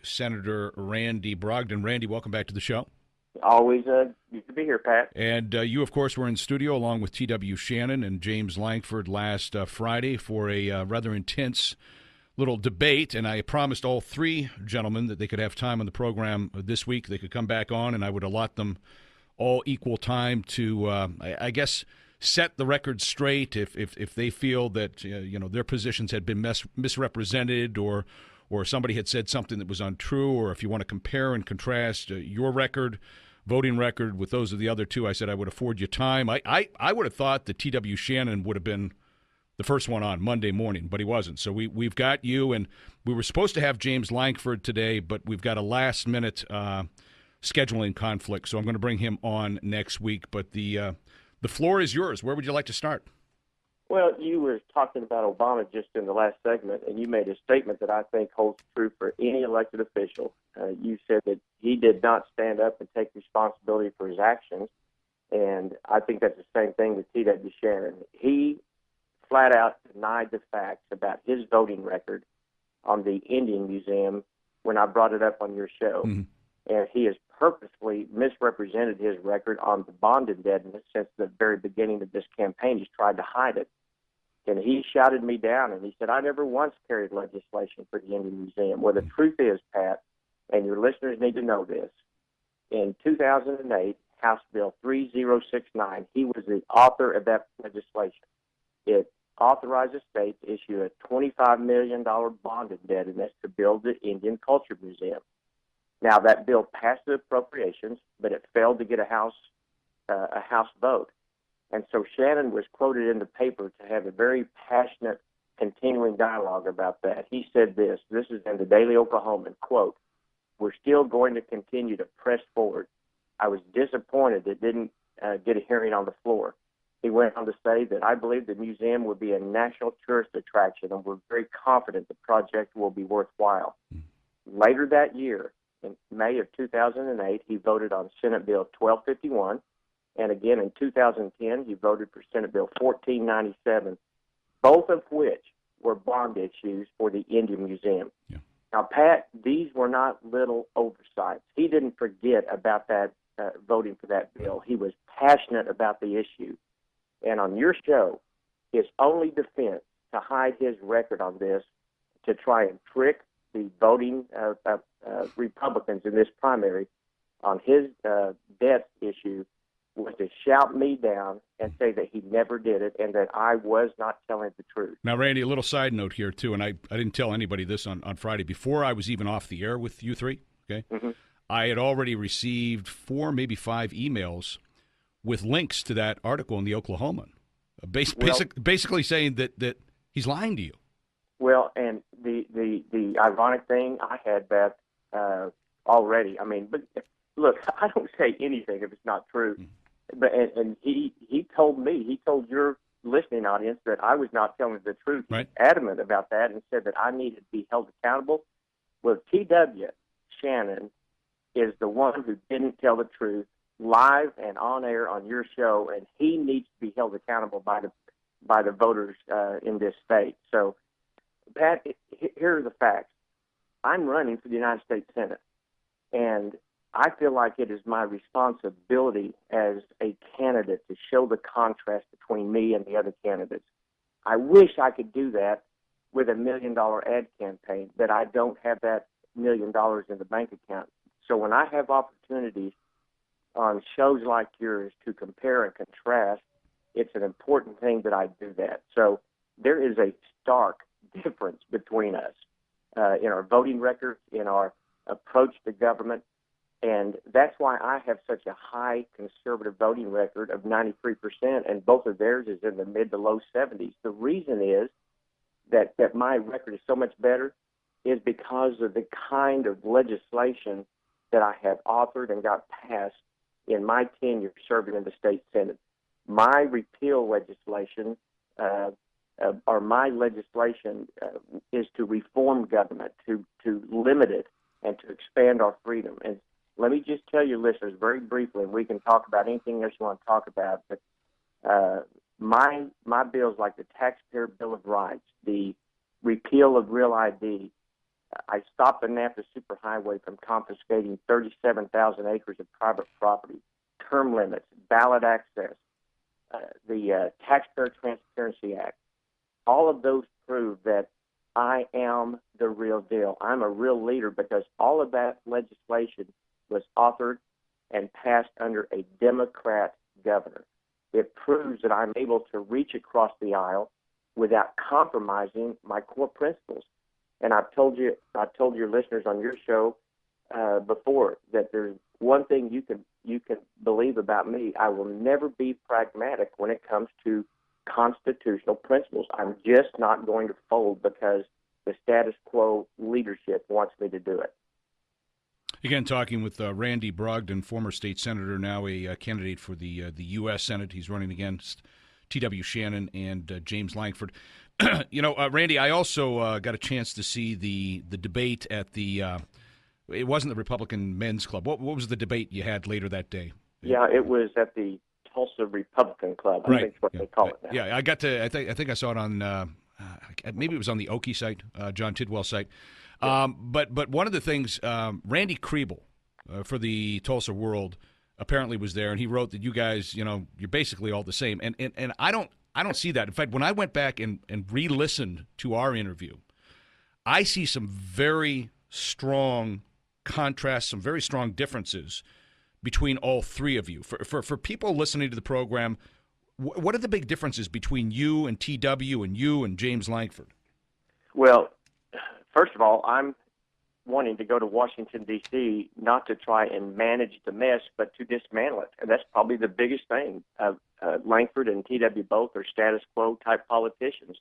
Senator Randy Brogdon. Randy, welcome back to the show. Always good to be here, Pat. And you, of course, were in studio along with T.W. Shannon and James Lankford last Friday for a rather intense little debate. And I promised all three gentlemen that they could have time on the program this week. They could come back on, and I would allot them all equal time to, I guess, set the record straight if they feel that their positions had been misrepresented or somebody had said something that was untrue, or if you want to compare and contrast your voting record with those of the other two. I said I would afford you time. I would have thought that T.W. Shannon would have been the first one on Monday morning, but he wasn't. So we've got you, and we were supposed to have James Lankford today, but we've got a last-minute scheduling conflict, so I'm going to bring him on next week. But the floor is yours. Where would you like to start? Well, you were talking about Obama just in the last segment, and you made a statement that I think holds true for any elected official. You said that he did not stand up and take responsibility for his actions, and I think that's the same thing with T.W. Shannon. He flat out denied the facts about his voting record on the Indian Museum when I brought it up on your show. Mm-hmm. And he has purposely misrepresented his record on the bond indebtedness since the very beginning of this campaign. He's tried to hide it. And he shouted me down, and he said, I never once carried legislation for the Indian Museum. Well, the truth is, Pat, and your listeners need to know this, in 2008, House Bill 3069, he was the author of that legislation. It authorized the state to issue a $25 million bond indebtedness to build the Indian Culture Museum. Now, that bill passed the appropriations, but it failed to get a House vote. And so Shannon was quoted in the paper to have a very passionate, continuing dialogue about that. He said this is in the Daily Oklahoman, quote, we're still going to continue to press forward. I was disappointed it didn't get a hearing on the floor. He went on to say that I believe the museum will be a national tourist attraction, and we're very confident the project will be worthwhile. Later that year, in May of 2008, he voted on Senate Bill 1251, and again in 2010, he voted for Senate Bill 1497, both of which were bond issues for the Indian Museum. Yeah. Now, Pat, these were not little oversights. He didn't forget about that voting for that bill. He was passionate about the issue. And on your show, his only defense to hide his record on this, to try and trick the voting Republicans in this primary on his debt issue, was to shout me down and say that he never did it and that I was not telling the truth. Now, Randy, a little side note here, too, and I didn't tell anybody this on Friday. Before I was even off the air with you three, okay, I had already received 4, maybe 5 emails with links to that article in the Oklahoman, basically saying that he's lying to you. Well, and the ironic thing, I had that already. I mean, but look, I don't say anything if it's not true. But and he told me, he told your listening audience that I was not telling the truth. Right. He's adamant about that and said that I needed to be held accountable. Well, T.W. Shannon is the one who didn't tell the truth live and on air on your show, and he needs to be held accountable by the voters in this state. So, Pat, here are the facts. I'm running for the United States Senate, and I feel like it is my responsibility as a candidate to show the contrast between me and the other candidates. I wish I could do that with a $1 million ad campaign, but I don't have that $1 million in the bank account. So when I have opportunities on shows like yours to compare and contrast, it's an important thing that I do that. So there is a stark difference between us in our voting records, in our approach to government, and that's why I have such a high conservative voting record of 93%, and both of theirs is in the mid to low 70s. The reason is that my record is so much better is because of the kind of legislation that I have authored and got passed in my tenure serving in the state Senate. My repeal legislation is to reform government, to limit it, and to expand our freedom. And let me just tell your listeners very briefly, and we can talk about anything else you want to talk about, but my bills like the Taxpayer Bill of Rights, the repeal of Real ID, I stopped the NAFTA Superhighway from confiscating 37,000 acres of private property, term limits, ballot access, the Taxpayer Transparency Act. All of those prove that I am the real deal. I'm a real leader because all of that legislation was authored and passed under a Democrat governor. It proves that I'm able to reach across the aisle without compromising my core principles. And I've told your listeners on your show before that there's one thing you can believe about me. I will never be pragmatic when it comes to constitutional principles. I'm just not going to fold because the status quo leadership wants me to do it. Again, talking with Randy Brogdon, former state senator, now a candidate for the U.S. Senate. He's running against T.W. Shannon and James Lankford. Randy, I also got a chance to see the debate at the it wasn't the Republican Men's Club. What was the debate you had later that day? Yeah, it was at the Tulsa Republican Club. I think that's what they call it now. Yeah, I got to. I think I saw it on maybe it was on the Okie site, John Tidwell's site. But one of the things, Randy Kriebel for the Tulsa World apparently was there, and he wrote that you guys, you're basically all the same. And I don't see that. In fact, when I went back and re-listened to our interview, I see some very strong contrasts, some very strong differences between all three of you. For people listening to the program, what are the big differences between you and TW and you and James Lankford? Well, first of all, I'm wanting to go to Washington, D.C., not to try and manage the mess, but to dismantle it. And that's probably the biggest thing. Lankford and TW both are status quo type politicians.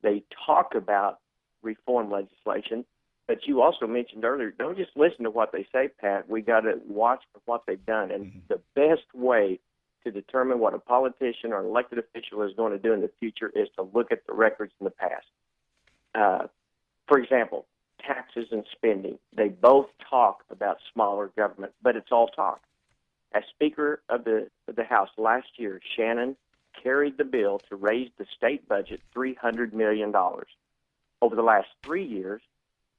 They talk about reform legislation, but you also mentioned earlier, don't just listen to what they say, Pat. We got to watch for what they've done. And the best way to determine what a politician or an elected official is going to do in the future is to look at the records in the past. For example, taxes and spending. They both talk about smaller government, but it's all talk. As Speaker of the House last year, Shannon carried the bill to raise the state budget $300 million. Over the last 3 years,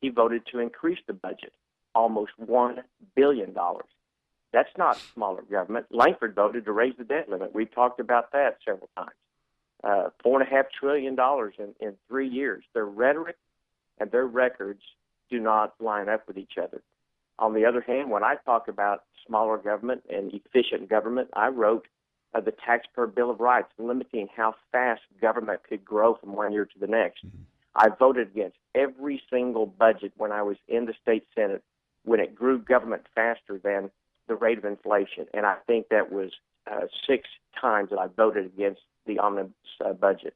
he voted to increase the budget almost $1 billion. That's not smaller government. Lankford voted to raise the debt limit. We've talked about that several times. $4.5 trillion in 3 years. Their rhetoric and their records do not line up with each other. On the other hand, when I talk about smaller government and efficient government, I wrote the Taxpayer Bill of Rights, limiting how fast government could grow from one year to the next. Mm-hmm. I voted against every single budget when I was in the state Senate when it grew government faster than the rate of inflation. And I think that was 6 times that I voted against the omnibus budget.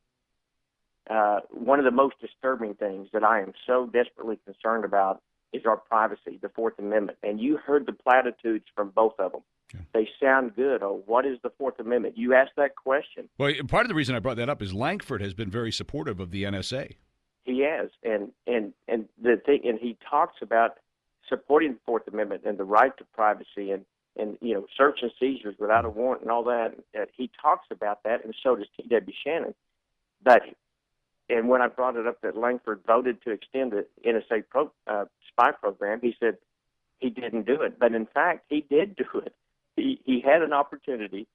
One of the most disturbing things that I am so desperately concerned about is our privacy, the Fourth Amendment. And you heard the platitudes from both of them. Okay. They sound good. Oh, what is the Fourth Amendment? You asked that question. Well, part of the reason I brought that up is Lankford has been very supportive of the NSA. He has, and the thing, and he talks about supporting the Fourth Amendment and the right to privacy and search and seizures without a warrant and all that. He talks about that, and so does T.W. Shannon. And when I brought it up that Lankford voted to extend the NSA spy program, he said he didn't do it. But in fact, he did do it. He had an opportunity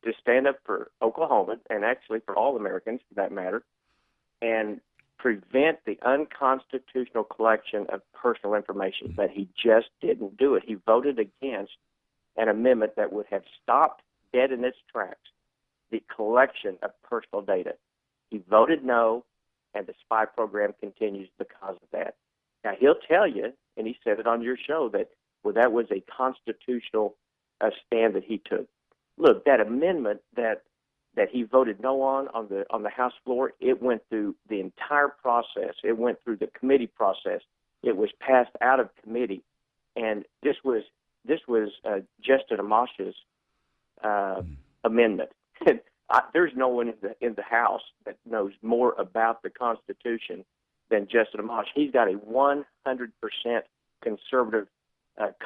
to stand up for Oklahoma, and actually for all Americans for that matter, and prevent the unconstitutional collection of personal information. But he just didn't do it. He voted against an amendment that would have stopped dead in its tracks the collection of personal data. He voted no, and the spy program continues because of that. Now, he'll tell you, and he said it on your show, that that was a constitutional stand that he took. Look, that amendment that he voted no on the House floor, it went through the entire process. It went through the committee process. It was passed out of committee, and this was Justin Amash's amendment. There's no one in the House that knows more about the Constitution than Justin Amash. He's got a 100% conservative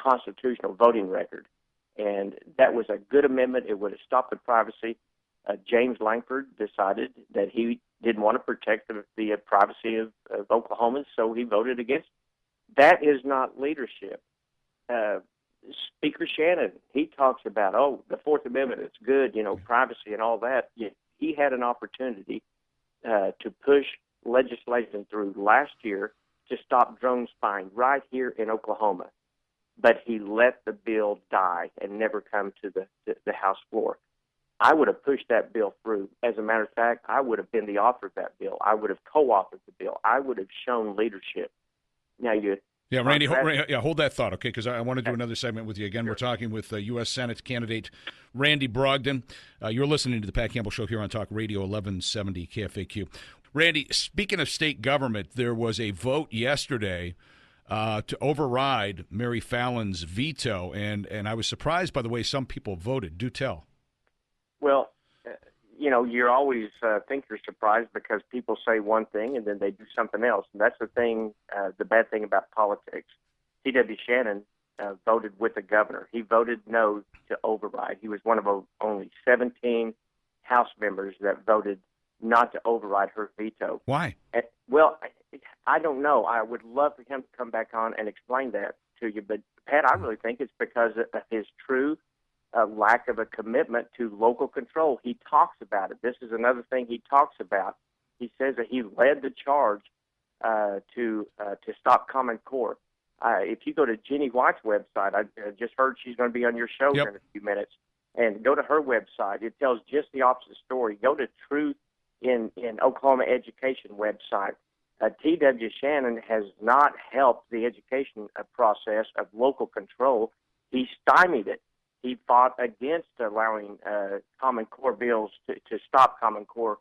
constitutional voting record, and that was a good amendment. It would have stopped the privacy. James Lankford decided that he didn't want to protect the privacy of Oklahomans, so he voted against That is not leadership. Speaker Shannon, he talks about, the Fourth Amendment, it's good, privacy and all that. He had an opportunity to push legislation through last year to stop drone spying right here in Oklahoma. But he let the bill die and never come to the House floor. I would have pushed that bill through. As a matter of fact, I would have been the author of that bill. I would have co-authored the bill. I would have shown leadership. Now, Randy, hold that thought, okay, because I want to do another segment with you. Again, We're talking with U.S. Senate candidate Randy Brogdon. You're listening to the Pat Campbell Show here on Talk Radio 1170 KFAQ. Randy, speaking of state government, there was a vote yesterday to override Mary Fallon's veto, and I was surprised by the way some people voted. Do tell. Well, you always think you're surprised because people say one thing and then they do something else. And that's the thing, the bad thing about politics. T.W. Shannon voted with the governor. He voted no to override. He was one of only 17 House members that voted not to override her veto. Why? Well, I don't know. I would love for him to come back on and explain that to you. But, Pat, I really think it's because of his true lack of a commitment to local control. He talks about it. This is another thing he talks about. He says that he led the charge to stop Common Core. If you go to Jenny White's website, I just heard she's going to be on your show here in a few minutes, and go to her website. It tells just the opposite story. Go to Truth in Oklahoma Education website. T.W. Shannon has not helped the education process of local control. He stymied it. He fought against allowing Common Core bills to stop Common Core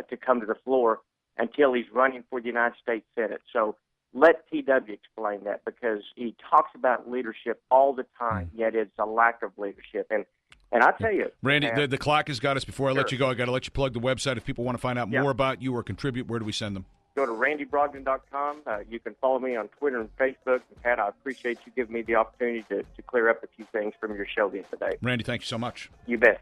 to come to the floor until he's running for the United States Senate. So let T.W. explain that, because he talks about leadership all the time, yet it's a lack of leadership. And I tell you, Randy, the clock has got us. Before I let you go, I got to let you plug the website. If people want to find out more about you or contribute, where do we send them? Go to randybrogdon.com. You can follow me on Twitter and Facebook. And Pat, I appreciate you giving me the opportunity to clear up a few things from your show the other day. Randy, thank you so much. You bet.